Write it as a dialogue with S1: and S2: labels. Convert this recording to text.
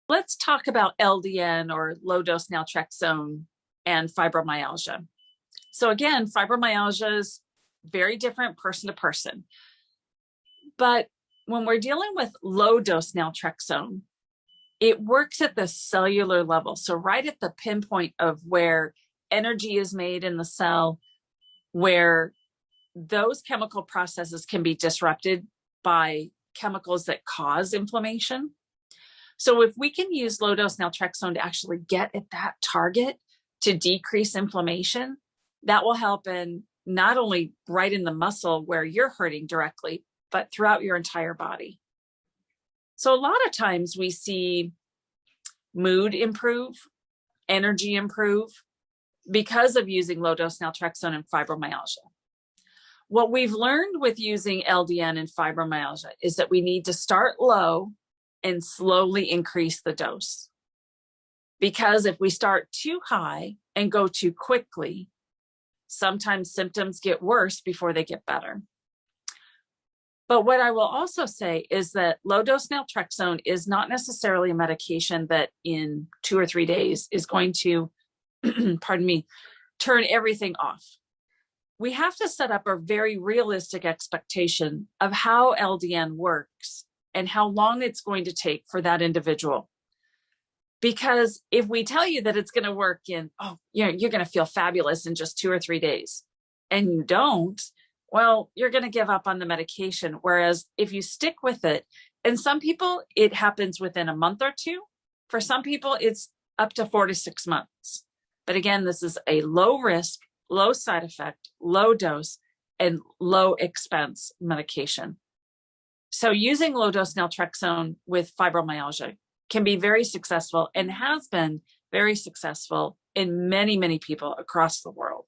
S1: Let's talk about LDN or low dose naltrexone and fibromyalgia. So again, fibromyalgia is very different person to person. But when we're dealing with low dose naltrexone, it works at the cellular level. So right at the pinpoint of where energy is made in the cell, where those chemical processes can be disrupted by chemicals that cause inflammation. So if we can use low dose naltrexone to actually get at that target to decrease inflammation, that will help in not only right in the muscle where you're hurting directly, but throughout your entire body. So a lot of times we see mood improve, energy improve because of using low dose naltrexone and fibromyalgia. What we've learned with using LDN and fibromyalgia is that we need to start low and slowly increase the dose. Because if we start too high and go too quickly, sometimes symptoms get worse before they get better. But what I will also say is that low dose naltrexone is not necessarily a medication that in 2 or 3 days is going to, pardon me, turn everything off. We have to set up a very realistic expectation of how LDN works and how long it's going to take for that individual. Because if we tell you that it's going to work in, you're going to feel fabulous in just 2 or 3 days, and you don't, well, you're going to give up on the medication. Whereas if you stick with it, and some people, it happens within a month or two. For some people, it's up to 4 to 6 months. But again, this is a low risk, low side effect, low dose, and low expense medication. So using low dose naltrexone with fibromyalgia can be very successful and has been very successful in many, many people across the world.